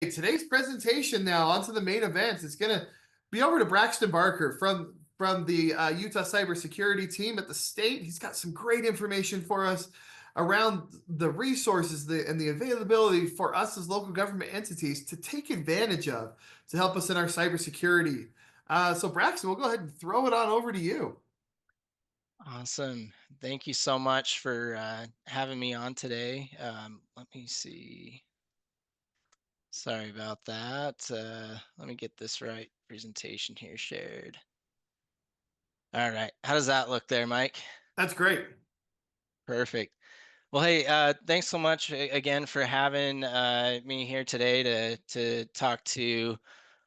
Today's presentation now onto the main event. It's going to be over to Braxton Barker from the Utah cybersecurity team at the state. He's got some great information for us around the resources and the availability for us as local government entities to take advantage of to help us in our cybersecurity. So Braxton, we'll go ahead and throw it on over to you. Awesome. Thank you so much for having me on today. Let me see. Sorry about that. Let me get this right. Presentation here shared. All right. How does that look there, Mike? That's great. Perfect. Well, hey, thanks so much again for having me here today to talk to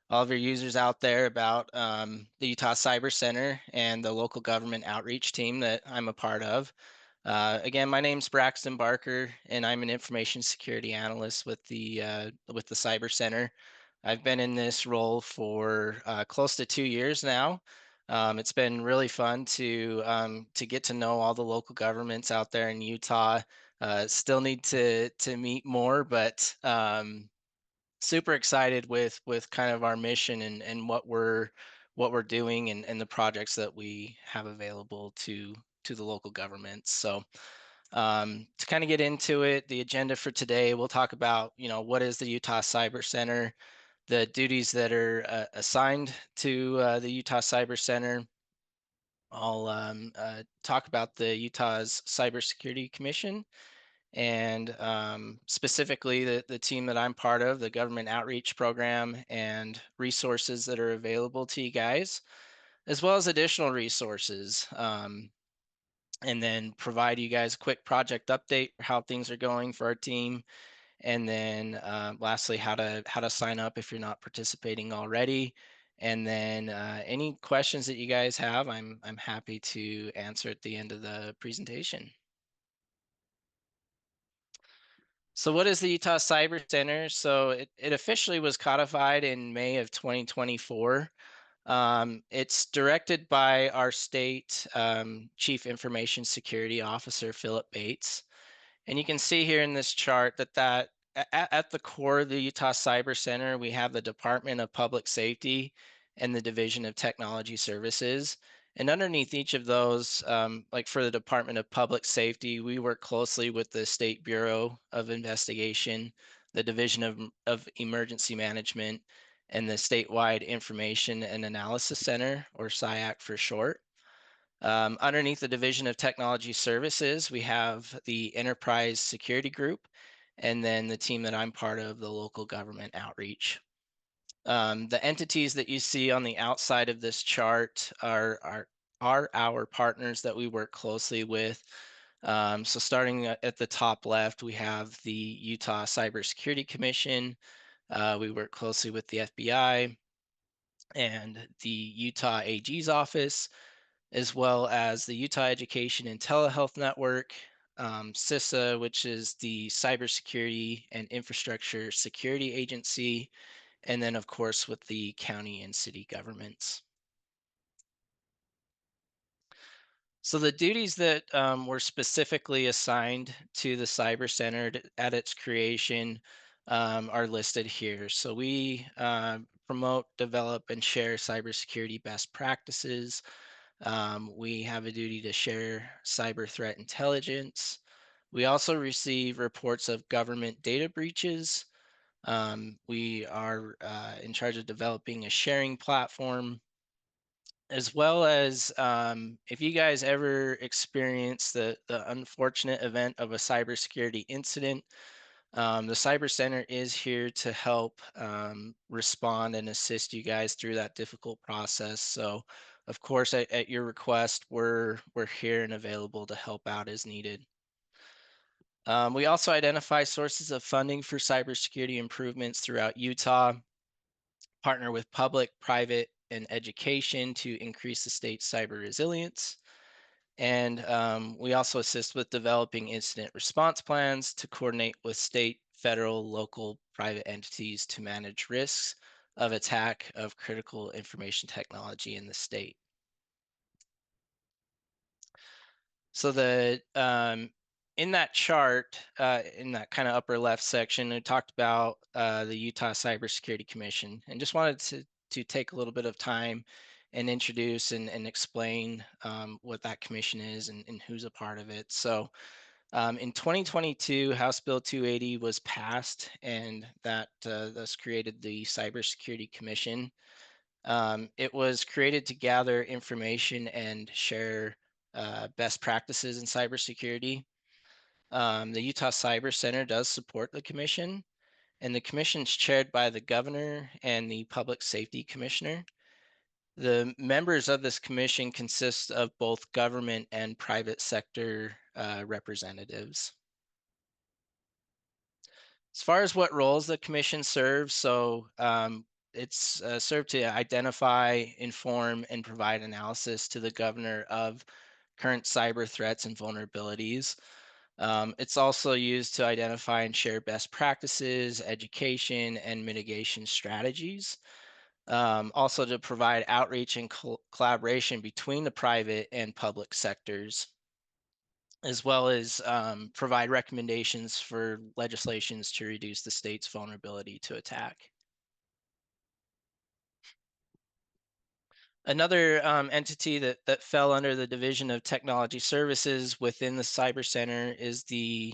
all of your users out there about the Utah Cyber Center and the local government outreach team that I'm a part of. Again, my name's Braxton Barker, and I'm an information security analyst with the Cyber Center. I've been in this role for close to 2 years now. It's been really fun to get to know all the local governments out there in Utah. Still need to meet more, but super excited with kind of our mission and what we're doing and the projects that we have available to the local governments. So to kind of get into it, the agenda for today, we'll talk about, what is the Utah Cyber Center, the duties that are assigned to the Utah Cyber Center. I'll talk about the Utah's Cybersecurity Commission and specifically the team that I'm part of, the government outreach program and resources that are available to you guys, as well as additional resources. And then provide you guys a quick project update for how things are going for our team, and then lastly how to sign up if you're not participating already, and then any questions that you guys have, I'm happy to answer at the end of the presentation. So what is the Utah Cyber Center? So it officially was codified in May of 2024. It's directed by our state Chief Information Security Officer, Philip Bates. And you can see here in this chart at the core of the Utah Cyber Center, we have the Department of Public Safety and the Division of Technology Services. And underneath each of those, like for the Department of Public Safety, we work closely with the State Bureau of Investigation, the Division of Emergency Management, and the Statewide Information and Analysis Center, or SIAC for short. Underneath the Division of Technology Services, we have the Enterprise Security Group, and then the team that I'm part of, the Local Government Outreach. The entities that you see on the outside of this chart are our partners that we work closely with. So starting at the top left, we have the Utah Cybersecurity Commission. We work closely with the FBI and the Utah AG's office, as well as the Utah Education and Telehealth Network, CISA, which is the Cybersecurity and Infrastructure Security Agency, and then, of course, with the county and city governments. So the duties that were specifically assigned to the Cyber Center at its creation are listed here. So we promote, develop, and share cybersecurity best practices. We have a duty to share cyber threat intelligence. We also receive reports of government data breaches. We are in charge of developing a sharing platform, as well as if you guys ever experience the unfortunate event of a cybersecurity incident, the Cyber Center is here to help respond and assist you guys through that difficult process. So, of course, at your request, we're here and available to help out as needed. We also identify sources of funding for cybersecurity improvements throughout Utah, partner with public, private, and education to increase the state's cyber resilience. And we also assist with developing incident response plans to coordinate with state, federal, local, private entities to manage risks of attack of critical information technology in the state. So the in that chart, in that kind of upper left section, it talked about the Utah Cybersecurity Commission, and just wanted to take a little bit of time and introduce and explain what that commission is and who's a part of it. So, in 2022, House Bill 280 was passed, and that thus created the Cybersecurity Commission. It was created to gather information and share best practices in cybersecurity. The Utah Cyber Center does support the commission, and the commission is chaired by the governor and the public safety commissioner. The members of this commission consist of both government and private sector representatives. As far as what roles the commission serves, it's served to identify, inform, and provide analysis to the governor of current cyber threats and vulnerabilities. It's also used to identify and share best practices, education, and mitigation strategies. Also, to provide outreach and collaboration between the private and public sectors, as well as provide recommendations for legislations to reduce the state's vulnerability to attack. Another entity that fell under the Division of Technology Services within the Cyber Center is the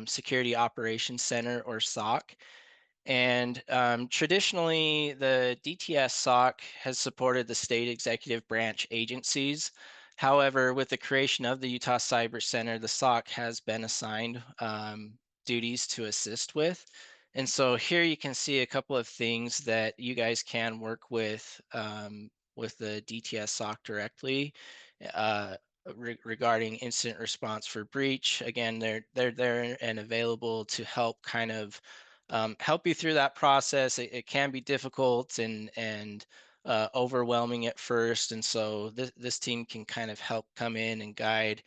Security Operations Center, or SOC. And traditionally, the DTS SOC has supported the state executive branch agencies. However, with the creation of the Utah Cyber Center, the SOC has been assigned duties to assist with. And so here you can see a couple of things that you guys can work with the DTS SOC directly. Regarding incident response for breach. Again, they're there and available to help kind of help you through that process. It can be difficult and overwhelming at first, and so this team can kind of help come in and guide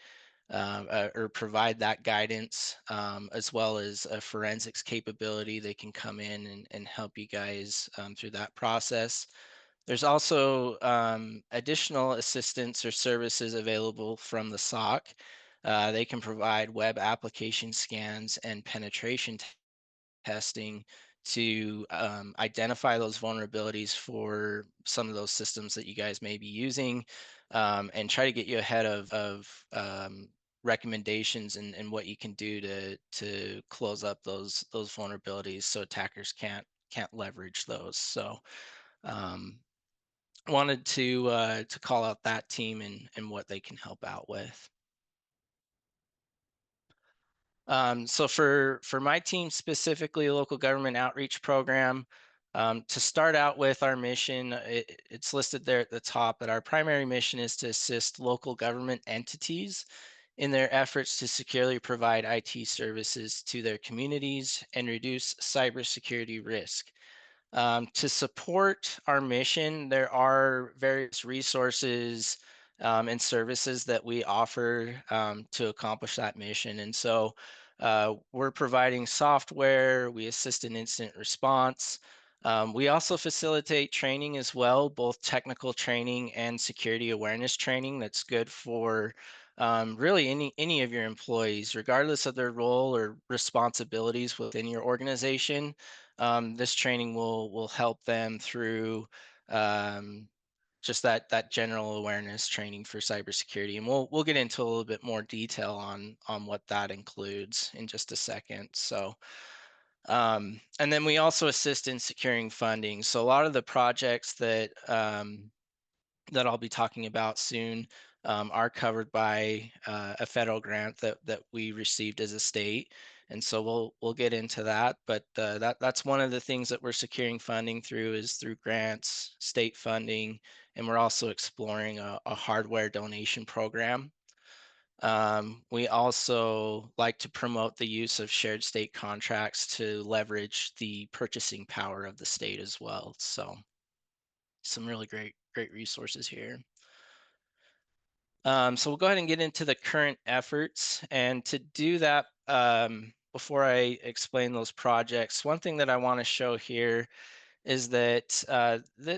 or provide that guidance, as well as a forensics capability. They can come in and help you guys through that process. There's also additional assistance or services available from the SOC. They can provide web application scans and penetration testing to identify those vulnerabilities for some of those systems that you guys may be using, and try to get you ahead of recommendations and what you can do to close up those vulnerabilities so attackers can't leverage those. So um, wanted to call out that team and what they can help out with. So for my team specifically, a local government outreach program, to start out with our mission, it's listed there at the top, but our primary mission is to assist local government entities in their efforts to securely provide IT services to their communities and reduce cybersecurity risk. To support our mission, there are various resources and services that we offer to accomplish that mission. And so we're providing software, we assist in incident response. We also facilitate training as well, both technical training and security awareness training that's good for really any of your employees, regardless of their role or responsibilities within your organization. This training will help them through um, just that general awareness training for cybersecurity, and we'll get into a little bit more detail on what that includes in just a second. So, and then we also assist in securing funding. So a lot of the projects that I'll be talking about soon are covered by a federal grant that we received as a state, and so we'll get into that. But that's one of the things that we're securing funding through is through grants, state funding, and we're also exploring a hardware donation program. We also like to promote the use of shared state contracts to leverage the purchasing power of the state as well. So some really great resources here. So we'll go ahead and get into the current efforts. And to do that, before I explain those projects, one thing that I want to show here is that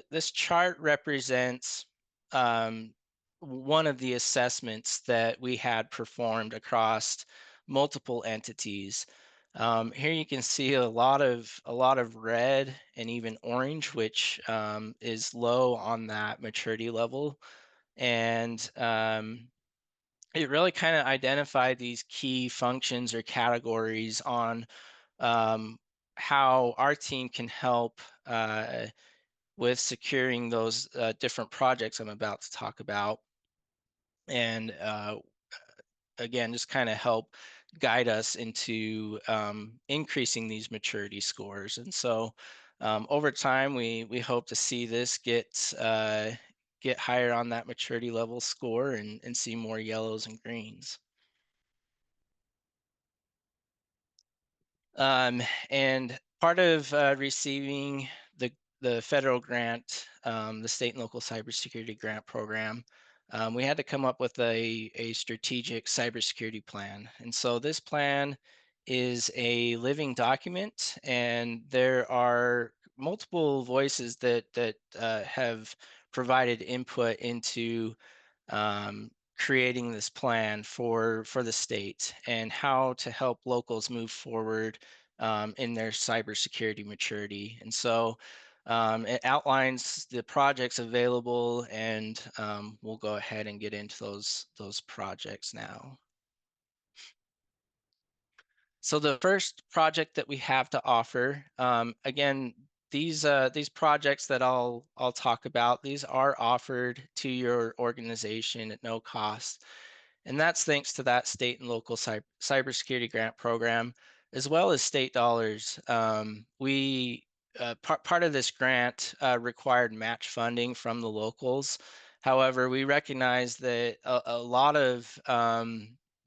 this chart represents one of the assessments that we had performed across multiple entities. Here you can see a lot of red and even orange, which is low on that maturity level, and it really kind of identified these key functions or categories on um, how our team can help with securing those different projects I'm about to talk about, and again, just kind of help guide us into increasing these maturity scores. And so, over time, we hope to see this get higher on that maturity level score and see more yellows and greens. Um, and part of receiving the the federal grant, the state and local cybersecurity grant program, we had to come up with a strategic cybersecurity plan. And so this plan is a living document, and there are multiple voices that have provided input into creating this plan for the state and how to help locals move forward in their cybersecurity maturity. And so it outlines the projects available, and we'll go ahead and get into those projects now. So the first project that we have to offer, again, these projects that I'll talk about, these are offered to your organization at no cost. And that's thanks to that state and local cybersecurity grant program, as well as state dollars. Part of this grant required match funding from the locals. However, we recognize that a lot of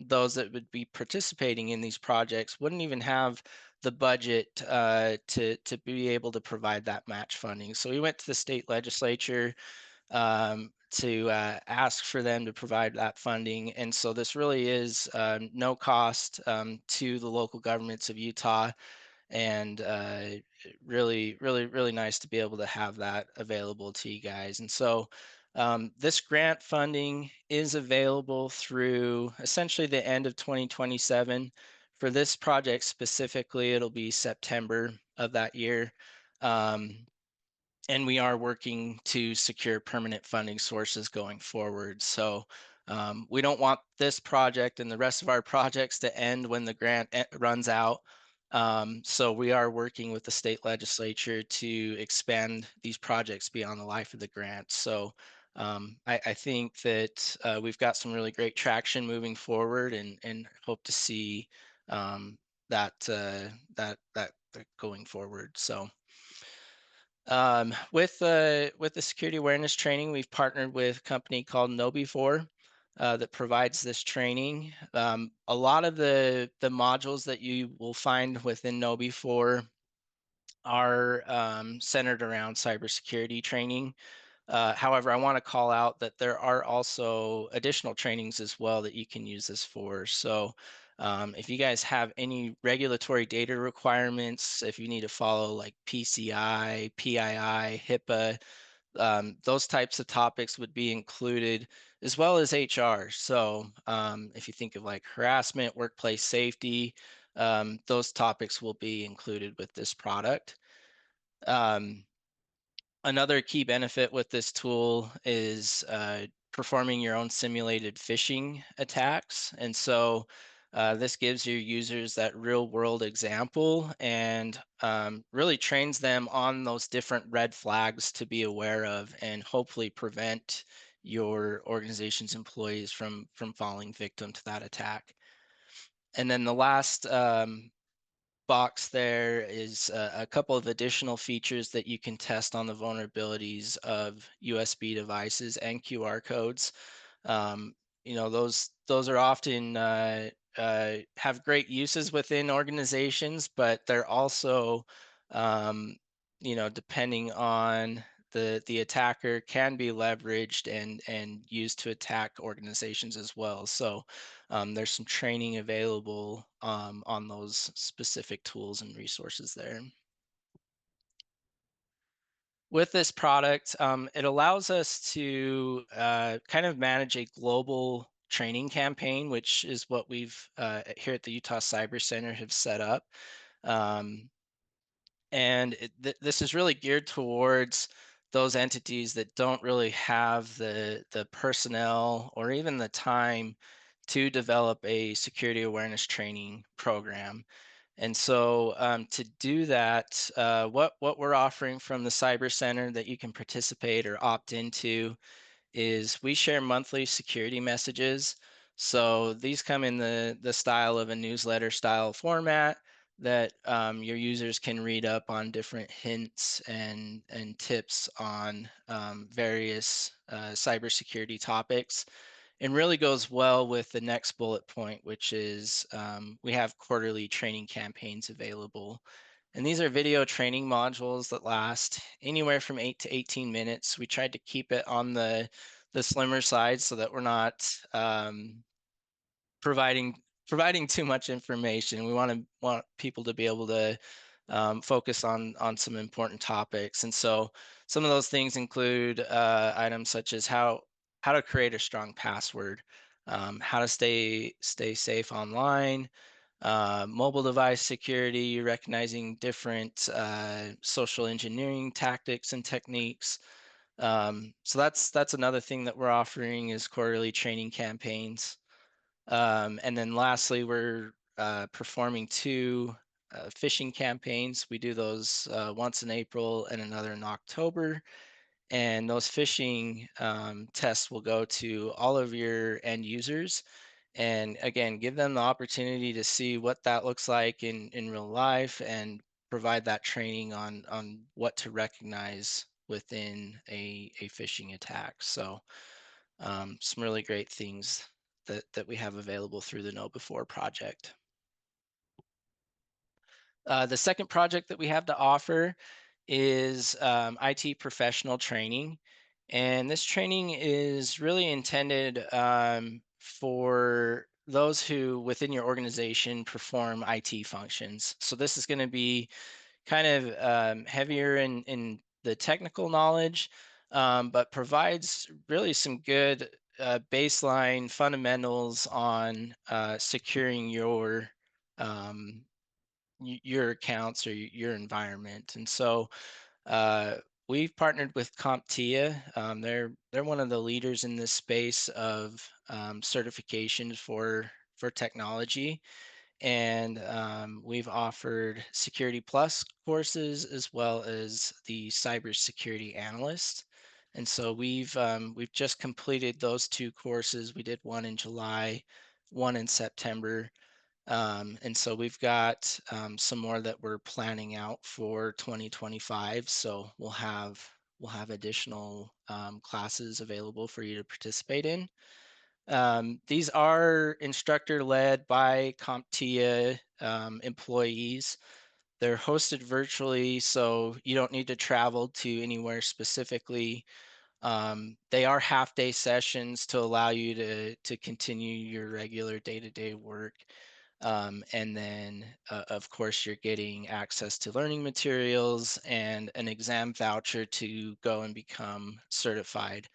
those that would be participating in these projects wouldn't even have the budget to be able to provide that match funding. So we went to the state legislature to ask for them to provide that funding. And so this really is no cost to the local governments of Utah, and really nice to be able to have that available to you guys. And so this grant funding is available through essentially the end of 2027. For this project specifically, it'll be September of that year. Um, and we are working to secure permanent funding sources going forward. So we don't want this project and the rest of our projects to end when the grant runs out. So we are working with the state legislature to expand these projects beyond the life of the grant. So I think that we've got some really great traction moving forward, and hope to see that, that going forward. So. With the security awareness training, we've partnered with a company called Nobi4 that provides this training. A lot of the modules that you will find within Nobi4 are centered around cybersecurity training. However, I want to call out that there are also additional trainings as well that you can use this for. So, if you guys have any regulatory data requirements, if you need to follow like PCI, PII, HIPAA, those types of topics would be included, as well as HR. So, if you think of like harassment, workplace safety, those topics will be included with this product. Um, Another key benefit with this tool is performing your own simulated phishing attacks. And so this gives your users that real world example, and really trains them on those different red flags to be aware of, and hopefully prevent your organization's employees from falling victim to that attack. And then the last box there is a couple of additional features that you can test on the vulnerabilities of USB devices and QR codes. Um, those are often have great uses within organizations, but they're also, um, depending on the attacker, can be leveraged and used to attack organizations as well. So there's some training available on those specific tools and resources there. With this product, it allows us to kind of manage a global training campaign, which is what we've here at the Utah Cyber Center have set up. Um, and this is really geared towards those entities that don't really have the personnel or even the time to develop a security awareness training program. And so to do that, what we're offering from the Cyber Center that you can participate or opt into is we share monthly security messages. So these come in the style of a newsletter style format that your users can read up on different hints and tips on various cybersecurity topics, and really goes well with the next bullet point, which is we have quarterly training campaigns available. And these are video training modules that last anywhere from 8 to 18 minutes. We tried to keep it on the slimmer side so that we're not providing providing too much information. We want people to be able to focus on some important topics, and so some of those things include items such as how to create a strong password, how to stay safe online, mobile device security, recognizing different social engineering tactics and techniques. So that's another thing that we're offering is quarterly training campaigns. And then lastly, we're performing two phishing campaigns. We do those once in April and another in October. And those phishing tests will go to all of your end users. And again, give them the opportunity to see what that looks like in real life and provide that training on what to recognize within a phishing attack. So some really great things that we have available through the Know Before project. The second project that we have to offer is IT professional training. And this training is really intended for those who within your organization perform IT functions. So this is going to be kind of heavier in the technical knowledge, but provides really some good baseline fundamentals on securing um, your accounts or your environment. And so uh, we've partnered with CompTIA. They're one of the leaders in this space of certifications for technology, and we've offered Security Plus courses as well as the Cybersecurity Analyst. And so we've just completed those two courses. We did one in July, one in September, and so we've got some more that we're planning out for 2025. So we'll have additional classes available for you to participate in. These are instructor led by CompTIA employees. They're hosted virtually, so you don't need to travel to anywhere specifically. They are half-day sessions to allow you to continue your regular day-to-day work. And then, of course, you're getting access to learning materials and an exam voucher to go and become certified.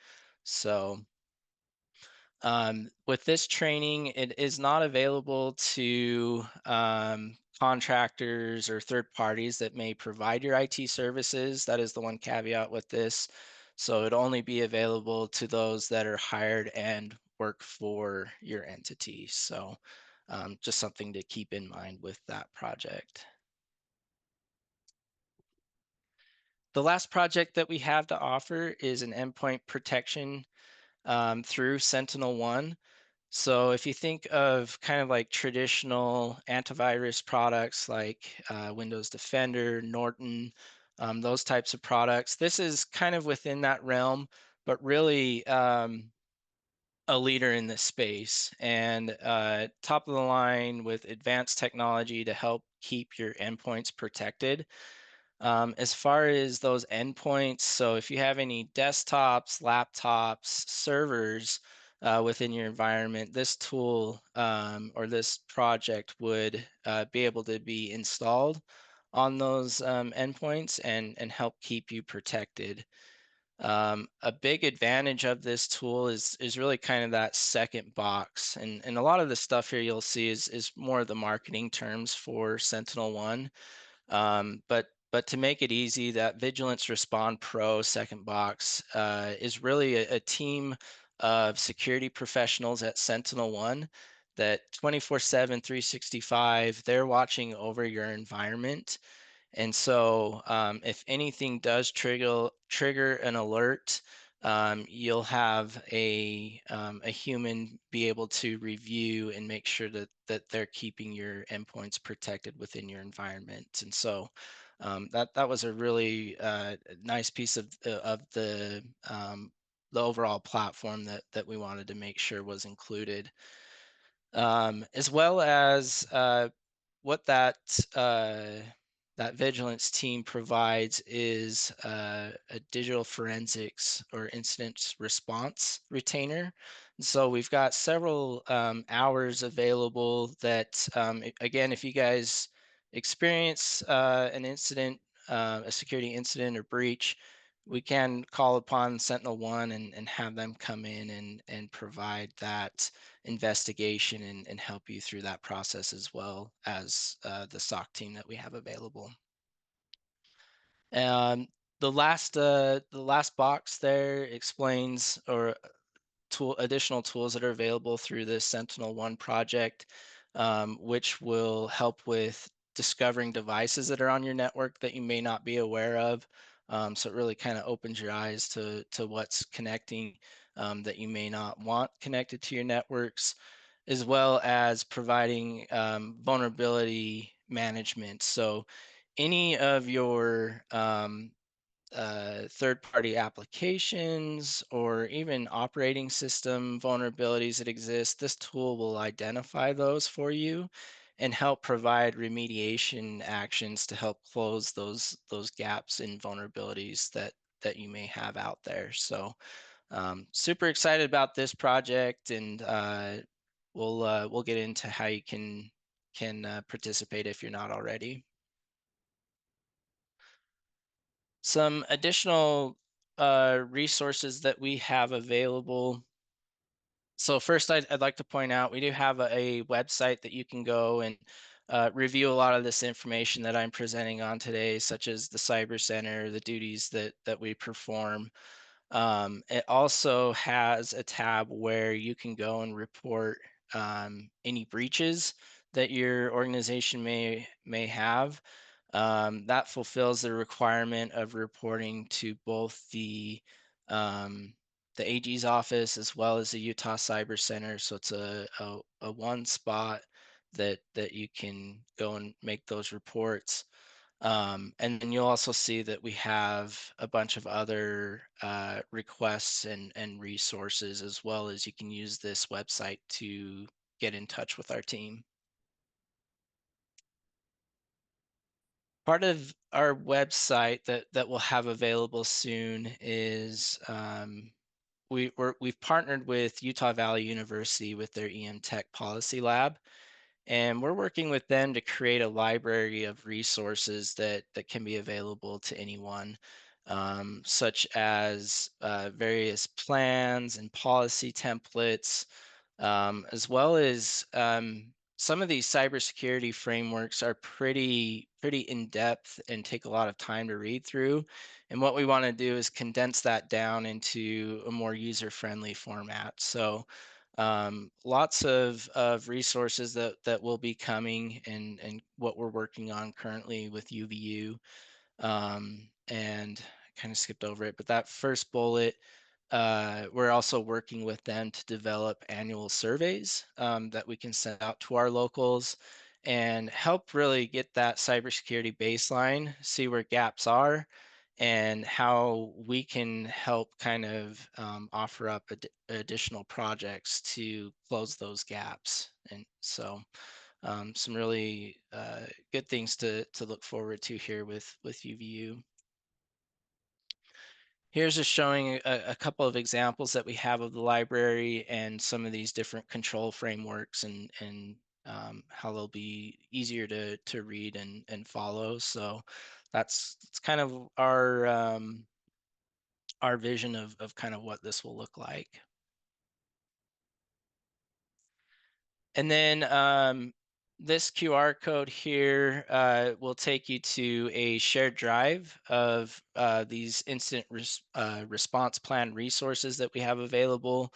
So with this training, it is not available to contractors or third parties that may provide your IT services. That is the one caveat with this. So it'd only be available to those that are hired and work for your entity. So just something to keep in mind with that project. The last project that we have to offer is an endpoint protection through Sentinel-1. So if you think of kind of like traditional antivirus products like Windows Defender, Norton, those types of products, this is kind of within that realm, but really a leader in this space and top of the line with advanced technology to help keep your endpoints protected. As far as those endpoints, so if you have any desktops, laptops, servers within your environment, this tool or this project would be able to be installed on those endpoints and help keep you protected. A big advantage of this tool is really kind of that second box, and a lot of the stuff here you'll see is more of the marketing terms for Sentinel One. But to make it easy, that Vigilance Respond Pro second box is really a team of security professionals at Sentinel One that 24/7, 365, they're watching over your environment. And so, if anything does trigger an alert, you'll have a human be able to review and make sure that they're keeping your endpoints protected within your environment. And so, that was a really nice piece of the overall platform that we wanted to make sure was included, as well as what that vigilance team provides is a digital forensics or incident response retainer. So we've got several hours available that, again, if you guys experience an incident, a security incident or breach, we can call upon Sentinel One and have them come in and provide that investigation and help you through that process as well as the SOC team that we have available. Um, the last box there explains or additional tools that are available through this Sentinel One project, which will help with discovering devices that are on your network that you may not be aware of. So it really kind of opens your eyes to what's connecting, that you may not want connected to your networks, as well as providing vulnerability management. So any of your third-party applications or even operating system vulnerabilities that exist, this tool will identify those for you and help provide remediation actions to help close those gaps in vulnerabilities that you may have out there. So, super excited about this project, and we'll get into how you can participate if you're not already. Some additional resources that we have available. So first, I'd like to point out we do have a website that you can go and review a lot of this information that I'm presenting on today, such as the Cyber Center, the duties that we perform. It also has a tab where you can go and report any breaches that your organization may have. That fulfills the requirement of reporting to both the AG's office as well as the Utah Cyber Center. So it's a one spot that you can go and make those reports. And then you'll also see that we have a bunch of other requests and resources, as well as you can use this website to get in touch with our team. Part of our website that we'll have available soon is, we've partnered with Utah Valley University with their EM Tech Policy Lab, and we're working with them to create a library of resources that can be available to anyone, such as various plans and policy templates, as well as some of these cybersecurity frameworks are pretty in depth and take a lot of time to read through. And what we want to do is condense that down into a more user friendly format. So lots of resources that will be coming, and what we're working on currently with UVU. And kind of skipped over it, but that first bullet, we're also working with them to develop annual surveys that we can send out to our locals and help really get that cybersecurity baseline, see where gaps are, and how we can help kind of offer up additional projects to close those gaps. And so, some really good things to look forward to here with UVU. Here's just showing a couple of examples that we have of the library and some of these different control frameworks, and how they'll be easier to read and follow. So that's kind of our vision of kind of what this will look like. And then this QR code here will take you to a shared drive of these response plan resources that we have available.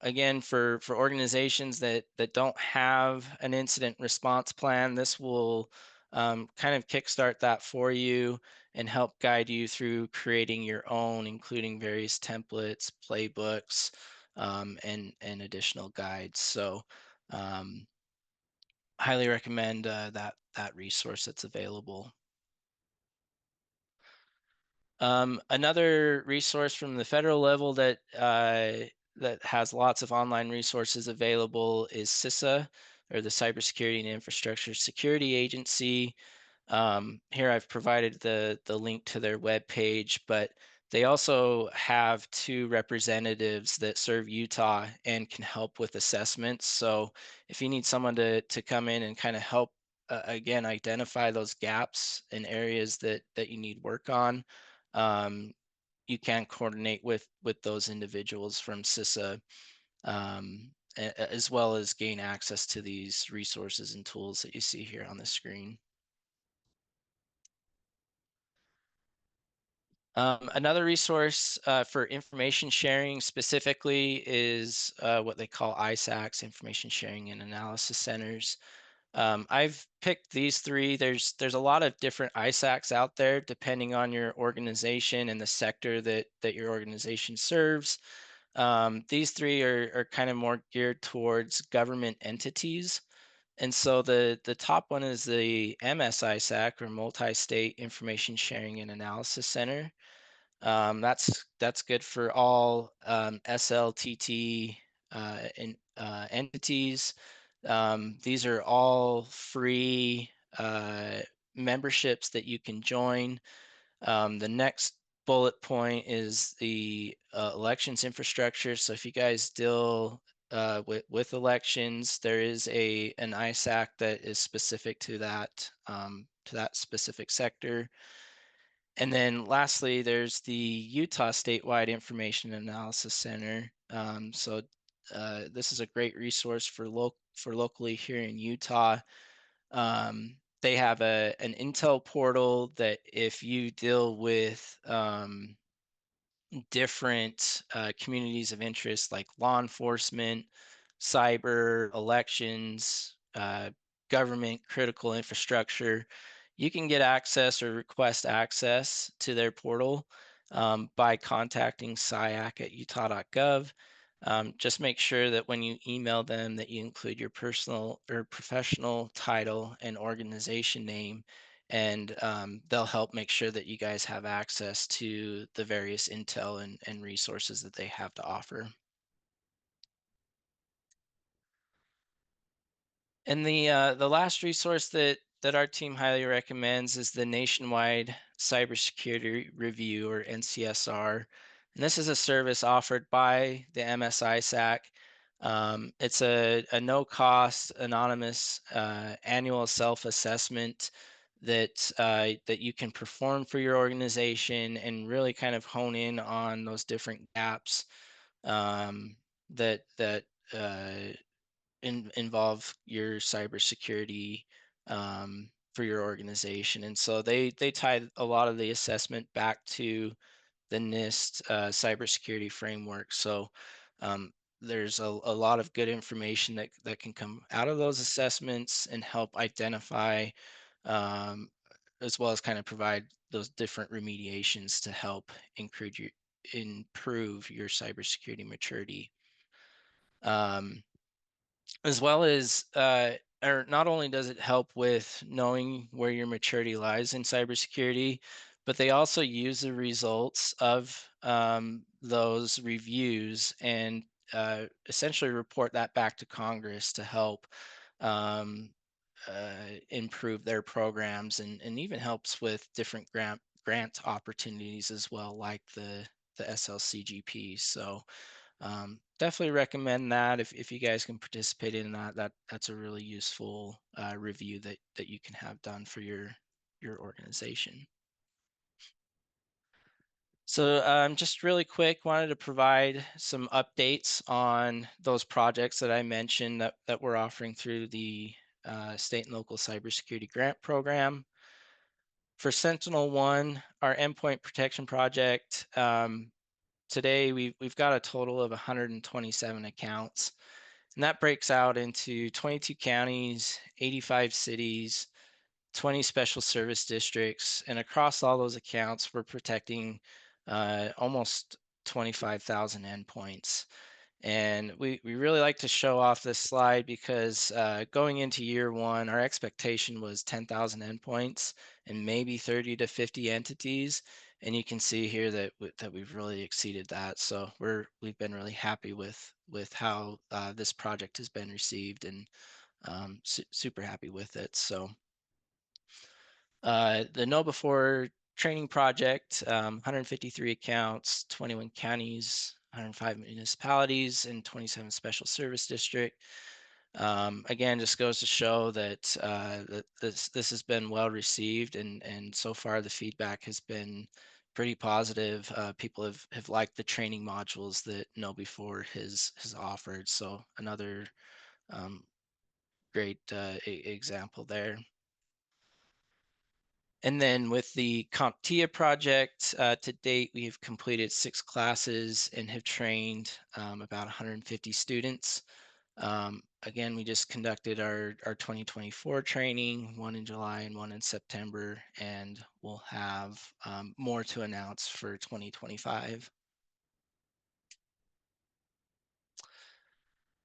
Again, for organizations that don't have an incident response plan, this will kind of kickstart that for you and help guide you through creating your own, including various templates, playbooks, and additional guides. So, um, highly recommend that resource that's available. Another resource from the federal level that has lots of online resources available is CISA, or the Cybersecurity and Infrastructure Security Agency. Here I've provided the link to their webpage, but they also have two representatives that serve Utah and can help with assessments. So if you need someone to come in and kind of help again identify those gaps in areas that you need work on, um, you can coordinate with those individuals from CISA, as well as gain access to these resources and tools that you see here on the screen. Another resource for information sharing specifically is what they call ISACs, Information Sharing and Analysis Centers. I've picked these three. There's a lot of different ISACs out there depending on your organization and the sector that your organization serves. These three are kind of more geared towards government entities. And so the top one is the MS ISAC, or Multi-State Information Sharing and Analysis Center. That's good for all SLTT entities. These are all free memberships that you can join. The next bullet point is the elections infrastructure. So if you guys deal with elections, there is an ISAC that is specific to that specific sector. And then lastly, there's the Utah Statewide Information Analysis Center. This is a great resource for locally here in Utah. They have an Intel portal that if you deal with different communities of interest like law enforcement, cyber, elections, government, critical infrastructure, you can get access or request access to their portal by contacting syac@utah.gov. Just make sure that when you email them that you include your personal or professional title and organization name, and they'll help make sure that you guys have access to the various intel and resources that they have to offer. And the last resource that our team highly recommends is the Nationwide Cybersecurity Review, or NCSR. And this is a service offered by the MSISAC. It's a no-cost, anonymous annual self-assessment that you can perform for your organization and really kind of hone in on those different gaps that involve your cybersecurity for your organization. And so they tie a lot of the assessment back to the NIST cybersecurity framework. So um, there's a lot of good information that can come out of those assessments and help identify, um, as well as kind of provide those different remediations to help improve your cybersecurity maturity. Um, as well as or not only does it help with knowing where your maturity lies in cybersecurity, but they also use the results of those reviews and essentially report that back to Congress to help um, improve their programs, and even helps with different grant opportunities as well, like the SLCGP. So definitely recommend that if you guys can participate in that's a really useful review that you can have done for your organization. So, just really quick, wanted to provide some updates on those projects that I mentioned that we're offering through the state and local cybersecurity grant program. For Sentinel One, our endpoint protection project, today we've got a total of 127 accounts, and that breaks out into 22 counties, 85 cities, 20 special service districts, and across all those accounts, we're protecting almost 25,000 endpoints. And we really like to show off this slide because going into year one, our expectation was 10,000 endpoints and maybe 30 to 50 entities. And you can see here that that we've really exceeded that. So we've been really happy with how this project has been received, and super happy with it. So the Know Before training project, 153 accounts, 21 counties, 105 municipalities, and 27 special service district. Again, just goes to show that that this has been well received, and so far the feedback has been pretty positive. People have liked the training modules that Know Before has offered. So another um, great example there. And then with the CompTIA project, to date, we have completed 6 classes and have trained about 150 students. Again, we just conducted our 2024 training, one in July and one in September, and we'll have more to announce for 2025.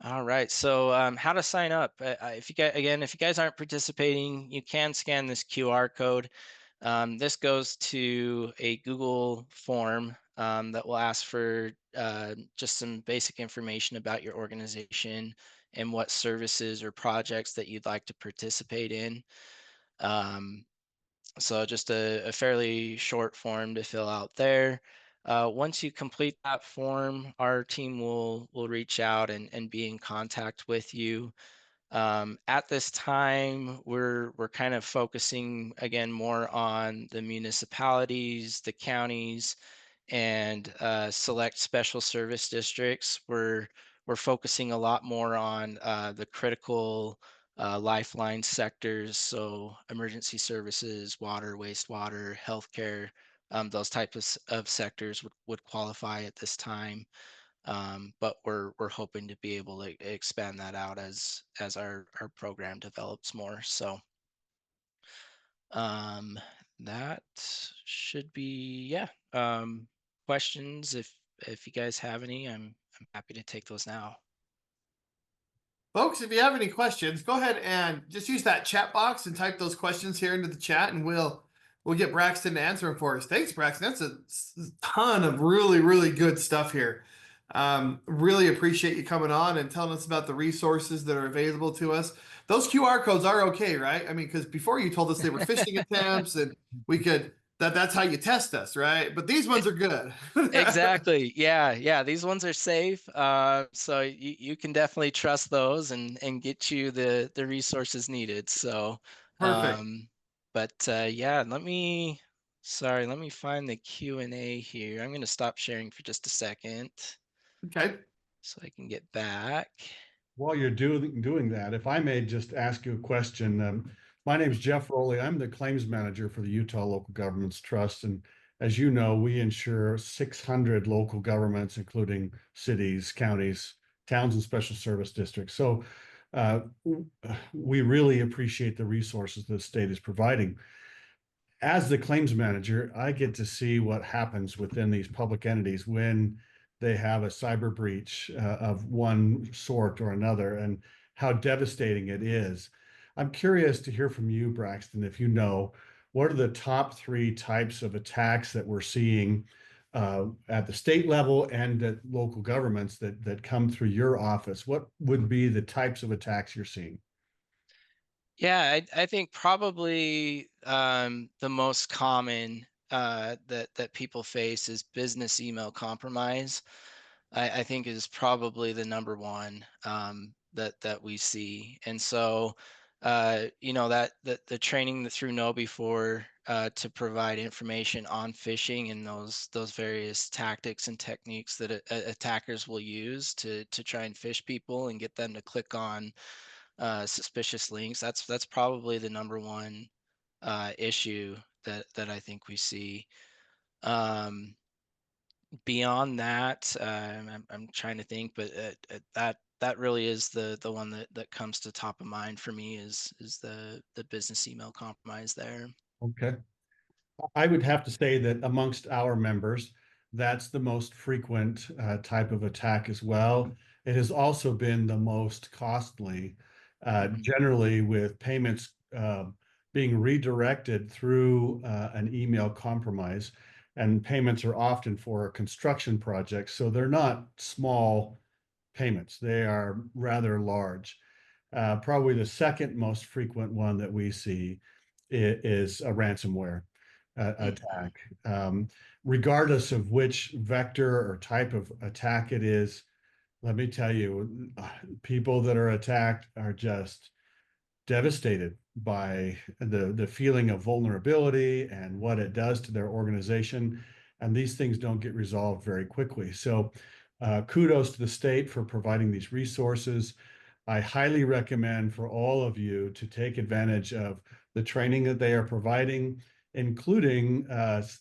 All right, so how to sign up? If you guys, again, if you guys aren't participating, you can scan this QR code. This goes to a Google form that will ask for just some basic information about your organization and what services or projects that you'd like to participate in. Um, so just a fairly short form to fill out there. Once you complete that form, our team will reach out and be in contact with you. At this time, we're kind of focusing again more on the municipalities, the counties, and select special service districts. We're focusing a lot more on the critical lifeline sectors, so emergency services, water, wastewater, healthcare. Those types of sectors would qualify at this time, but we're hoping to be able to expand that out as our program develops more. So um, that should be, yeah. Questions, if you guys have any, I'm happy to take those now. Folks, if you have any questions, go ahead and just use that chat box and type those questions here into the chat, and we'll get Braxton to answer them for us. Thanks, Braxton. That's a ton of really good stuff here. Really appreciate you coming on and telling us about the resources that are available to us. Those QR codes are okay, right? I mean, because before you told us they were phishing attempts, and we could that's how you test us, right? But these ones are good. Exactly. Yeah, yeah. These ones are safe. So you can definitely trust those and get you the resources needed. So, Perfect. but yeah, let me find the Q&A here. I'm gonna stop sharing for just a second Okay. so I can get back. While you're doing that, if I may just ask you a question. My name is Jeff Rowley. I'm the claims manager for the Utah Local Governments Trust. And as you know, we insure 600 local governments, including cities, counties, towns, and special service districts. So uh, we really appreciate the resources the state is providing. As the claims manager, I get to see what happens within these public entities when they have a cyber breach of one sort or another, and how devastating it is. I'm curious to hear from you, Braxton, if you know, what are the top 3 types of attacks that we're seeing at the state level and at local governments that come through your office? What would be the types of attacks you're seeing? Yeah, I think probably the most common that people face is business email compromise. I think is probably the number one that we see. And so that the training through Know Before to provide information on phishing and those various tactics and techniques that attackers will use to try and phish people and get them to click on suspicious links. That's probably the number one issue that I think we see. Beyond that, I'm trying to think, but that really is the one that comes to top of mind for me is the business email compromise there. Okay. I would have to say that amongst our members, that's the most frequent type of attack as well. It has also been the most costly, Mhm. generally with payments being redirected through an email compromise. And payments are often for construction projects, so they're not small payments. They are rather large. Probably the second most frequent one that we see is a ransomware attack. Regardless of which vector or type of attack it is, let me tell you, people that are attacked are just devastated by the feeling of vulnerability and what it does to their organization. And these things don't get resolved very quickly. So kudos to the state for providing these resources. I highly recommend for all of you to take advantage of the training that they are providing, including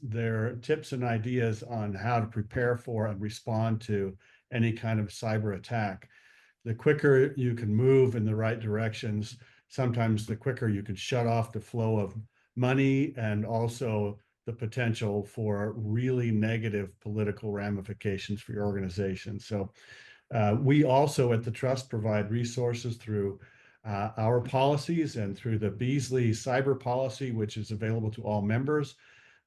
their tips and ideas on how to prepare for and respond to any kind of cyber attack. The quicker you can move in the right directions, sometimes the quicker you can shut off the flow of money and also the potential for really negative political ramifications for your organization. So we also at the Trust provide resources through our policies and through the Beasley cyber policy, which is available to all members.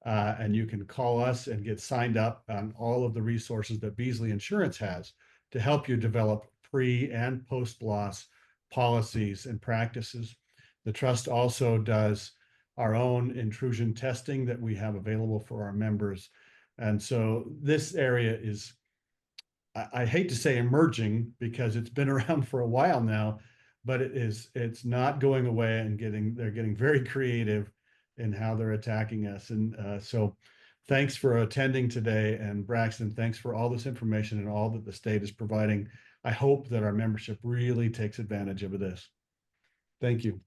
And you can call us and get signed up on all of the resources that Beasley Insurance has to help you develop pre and post loss policies and practices. The Trust also does our own intrusion testing that we have available for our members. And so this area is, I hate to say emerging because it's been around for a while now, but it's not going away and they're getting very creative in how they're attacking us. And so thanks for attending today. And Braxton, thanks for all this information and all that the state is providing. I hope that our membership really takes advantage of this. Thank you.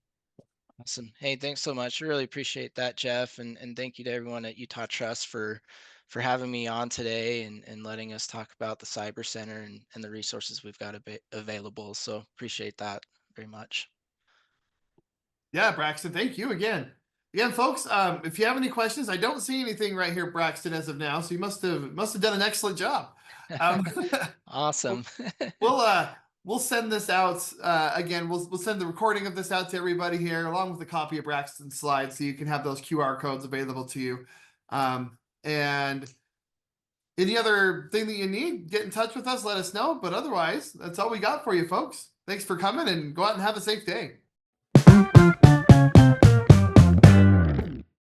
Awesome. Hey, thanks so much. I really appreciate that, Jeff, and thank you to everyone at Utah Trust for having me on today and letting us talk about the Cyber Center and the resources we've got available. So appreciate that very much. Yeah, Braxton, thank you again. Again, folks, if you have any questions, I don't see anything right here, Braxton, as of now. So you must have done an excellent job. Awesome. We'll send this out again. We'll send the recording of this out to everybody here, along with a copy of Braxton's slides, so you can have those QR codes available to you. And any other thing that you need, get in touch with us. Let us know. But otherwise, that's all we got for you, folks. Thanks for coming, and go out and have a safe day.